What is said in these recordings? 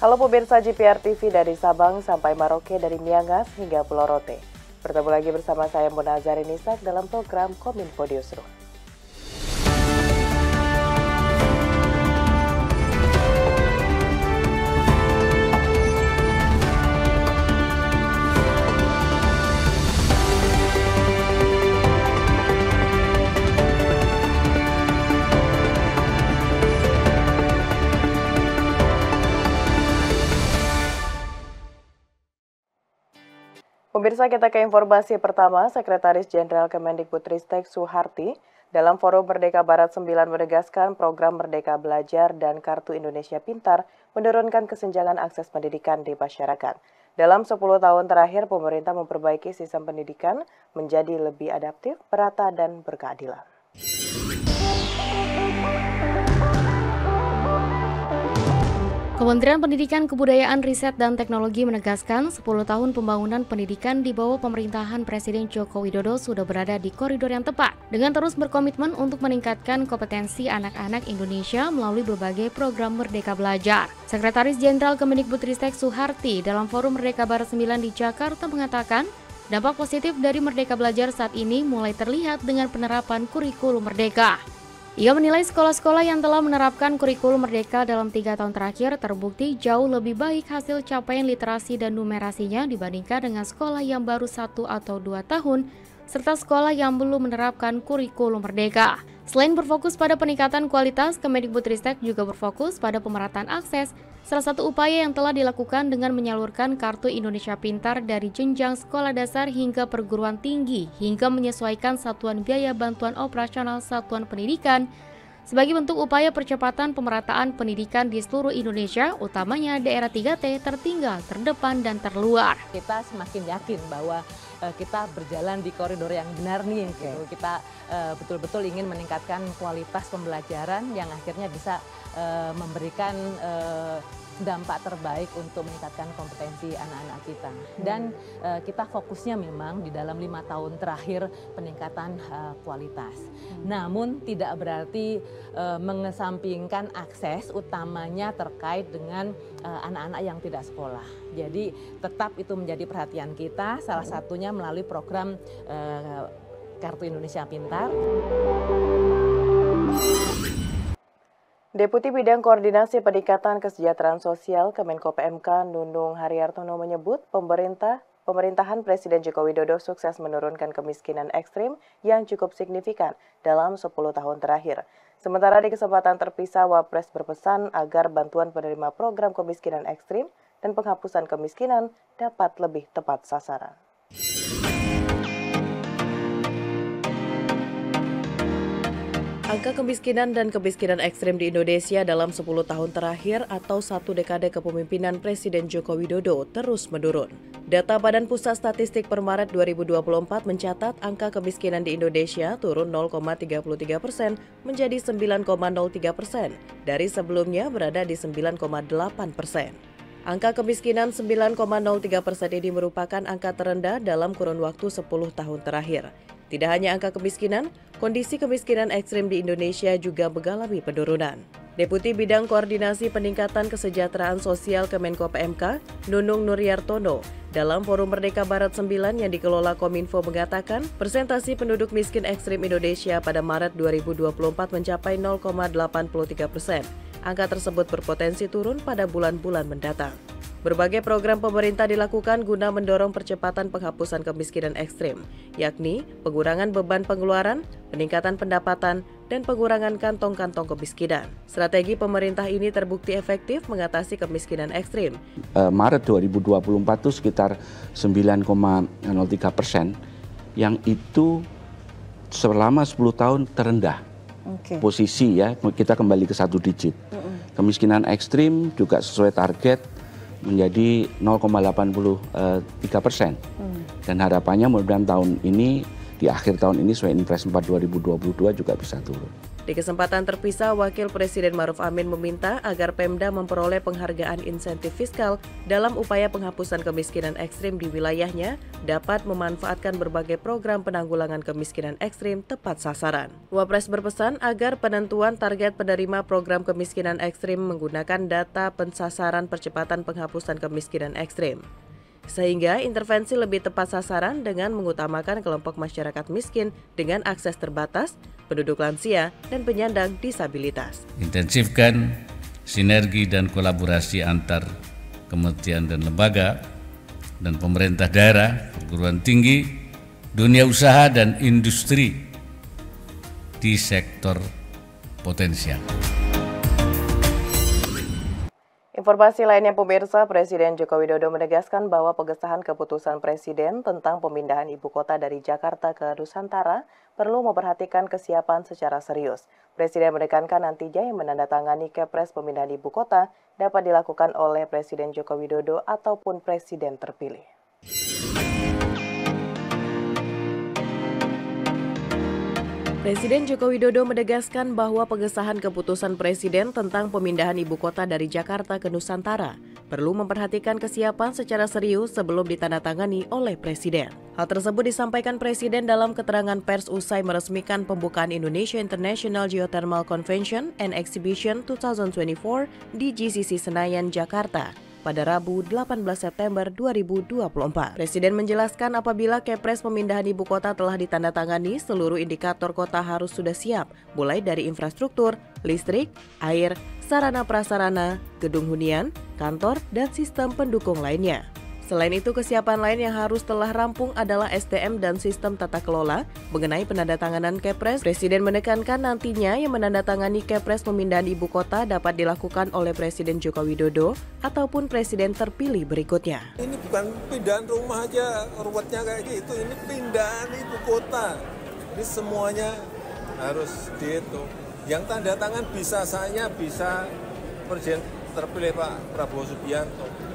Halo pemirsa GPR TV dari Sabang sampai Merauke, dari Miangas hingga Pulau Rote. Bertemu lagi bersama saya Mona Zarinisak dalam program Kominfo Newsroom. Pemirsa, kita ke informasi pertama. Sekretaris Jenderal Kemendikbudristek Suharti dalam Forum Merdeka Barat 9 menegaskan program Merdeka Belajar dan Kartu Indonesia Pintar menurunkan kesenjangan akses pendidikan di masyarakat. Dalam 10 tahun terakhir, pemerintah memperbaiki sistem pendidikan menjadi lebih adaptif, merata, dan berkeadilan. Kementerian Pendidikan, Kebudayaan, Riset, dan Teknologi menegaskan 10 tahun pembangunan pendidikan di bawah pemerintahan Presiden Joko Widodo sudah berada di koridor yang tepat, dengan terus berkomitmen untuk meningkatkan kompetensi anak-anak Indonesia melalui berbagai program Merdeka Belajar. Sekretaris Jenderal Kemendikbudristek Suharti dalam Forum Merdeka Barat 9 di Jakarta mengatakan, dampak positif dari Merdeka Belajar saat ini mulai terlihat dengan penerapan kurikulum Merdeka. Ia menilai sekolah-sekolah yang telah menerapkan kurikulum Merdeka dalam 3 tahun terakhir terbukti jauh lebih baik hasil capaian literasi dan numerasinya dibandingkan dengan sekolah yang baru 1 atau 2 tahun, serta sekolah yang belum menerapkan kurikulum Merdeka. Selain berfokus pada peningkatan kualitas, Kemendikbudristek juga berfokus pada pemerataan akses. Salah satu upaya yang telah dilakukan dengan menyalurkan Kartu Indonesia Pintar dari jenjang sekolah dasar hingga perguruan tinggi, hingga menyesuaikan satuan biaya bantuan operasional satuan pendidikan, sebagai bentuk upaya percepatan pemerataan pendidikan di seluruh Indonesia, utamanya daerah 3T tertinggal, terdepan, dan terluar. Kita semakin yakin bahwa kita berjalan di koridor yang benar nih. Gitu. Kita betul-betul ingin meningkatkan kualitas pembelajaran yang akhirnya bisa memberikan dampak terbaik untuk meningkatkan kompetensi anak-anak kita. Dan kita fokusnya memang di dalam 5 tahun terakhir peningkatan kualitas. Namun tidak berarti mengesampingkan akses, utamanya terkait dengan anak-anak yang tidak sekolah. Jadi tetap itu menjadi perhatian kita, salah satunya melalui program Kartu Indonesia Pintar. Deputi Bidang Koordinasi Peningkatan Kesejahteraan Sosial Kemenko PMK Nunung Haryartono menyebut pemerintahan Presiden Joko Widodo sukses menurunkan kemiskinan ekstrim yang cukup signifikan dalam 10 tahun terakhir. Sementara di kesempatan terpisah, Wapres berpesan agar bantuan penerima program kemiskinan ekstrim dan penghapusan kemiskinan dapat lebih tepat sasaran. Angka kemiskinan dan kemiskinan ekstrim di Indonesia dalam 10 tahun terakhir atau 1 dekade kepemimpinan Presiden Joko Widodo terus menurun. Data Badan Pusat Statistik per Maret 2024 mencatat angka kemiskinan di Indonesia turun 0,33% menjadi 9,03%, dari sebelumnya berada di 9,8%. Angka kemiskinan 9,03% ini merupakan angka terendah dalam kurun waktu 10 tahun terakhir. Tidak hanya angka kemiskinan, kondisi kemiskinan ekstrim di Indonesia juga mengalami penurunan. Deputi Bidang Koordinasi Peningkatan Kesejahteraan Sosial Kemenko PMK, Nunung Haryartono, dalam Forum Merdeka Barat 9 yang dikelola Kominfo mengatakan, persentase penduduk miskin ekstrim Indonesia pada Maret 2024 mencapai 0,83%. Angka tersebut berpotensi turun pada bulan-bulan mendatang. Berbagai program pemerintah dilakukan guna mendorong percepatan penghapusan kemiskinan ekstrim, yakni pengurangan beban pengeluaran, peningkatan pendapatan, dan pengurangan kantong-kantong kemiskinan. Strategi pemerintah ini terbukti efektif mengatasi kemiskinan ekstrim. Maret 2024 itu sekitar 9,03%, yang itu selama 10 tahun terendah. Posisi ya, kita kembali ke 1 digit. Kemiskinan ekstrim juga sesuai target menjadi 0,83%. Dan harapannya mudah-mudahan tahun ini, di akhir tahun ini sesuai Impres 4 2022 juga bisa turun. Di kesempatan terpisah, Wakil Presiden Maruf Amin meminta agar Pemda memperoleh penghargaan insentif fiskal dalam upaya penghapusan kemiskinan ekstrim di wilayahnya dapat memanfaatkan berbagai program penanggulangan kemiskinan ekstrim tepat sasaran. Wapres berpesan agar penentuan target penerima program kemiskinan ekstrim menggunakan data pensasaran percepatan penghapusan kemiskinan ekstrim, sehingga intervensi lebih tepat sasaran dengan mengutamakan kelompok masyarakat miskin dengan akses terbatas, penduduk lansia, dan penyandang disabilitas. Intensifkan sinergi dan kolaborasi antar kementerian dan lembaga dan pemerintah daerah, perguruan tinggi, dunia usaha, dan industri di sektor potensial. Informasi lainnya pemirsa, Presiden Joko Widodo menegaskan bahwa pengesahan keputusan Presiden tentang pemindahan ibu kota dari Jakarta ke Nusantara perlu memperhatikan kesiapan secara serius. Presiden menekankan nantinya yang menandatangani Kepres pemindahan ibu kota dapat dilakukan oleh Presiden Joko Widodo ataupun Presiden terpilih. Presiden Joko Widodo menegaskan bahwa pengesahan keputusan Presiden tentang pemindahan ibu kota dari Jakarta ke Nusantara perlu memperhatikan kesiapan secara serius sebelum ditandatangani oleh Presiden. Hal tersebut disampaikan Presiden dalam keterangan pers usai meresmikan pembukaan Indonesia International Geothermal Convention and Exhibition 2024 di GCC Senayan, Jakarta pada Rabu 18 September 2024. Presiden menjelaskan apabila Kepres pemindahan ibu kota telah ditandatangani, seluruh indikator kota harus sudah siap, mulai dari infrastruktur, listrik, air, sarana prasarana, gedung hunian, kantor, dan sistem pendukung lainnya. Selain itu, kesiapan lain yang harus telah rampung adalah SDM dan sistem tata kelola. Mengenai penandatanganan Kepres, Presiden menekankan nantinya yang menandatangani Kepres pemindahan ibu kota dapat dilakukan oleh Presiden Joko Widodo ataupun Presiden terpilih berikutnya. Ini bukan pindahan rumah aja, ruwetnya kayak gitu. Ini pindahan ibu kota. Ini semuanya harus dihitung. Yang tanda tangan bisa saya, bisa Presiden terpilih Pak Prabowo Subianto.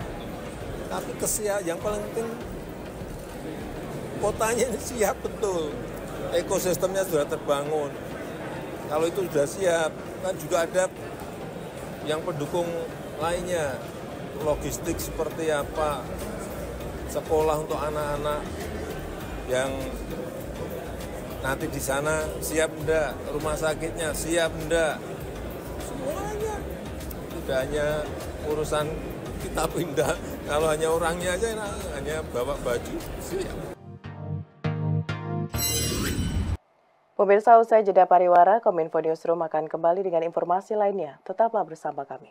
Tapi yang paling penting kotanya ini siap betul, ekosistemnya sudah terbangun. Kalau itu sudah siap, kan juga ada yang pendukung lainnya, logistik seperti apa, sekolah untuk anak-anak yang nanti di sana siap enggak, rumah sakitnya siap enggak, semuanya. Tidak hanya urusan kita pindah, kalau hanya orangnya aja, hanya bawa baju, siap. Pemirsa, usai jeda pariwara, Kominfo Newsroom akan kembali dengan informasi lainnya. Tetaplah bersama kami.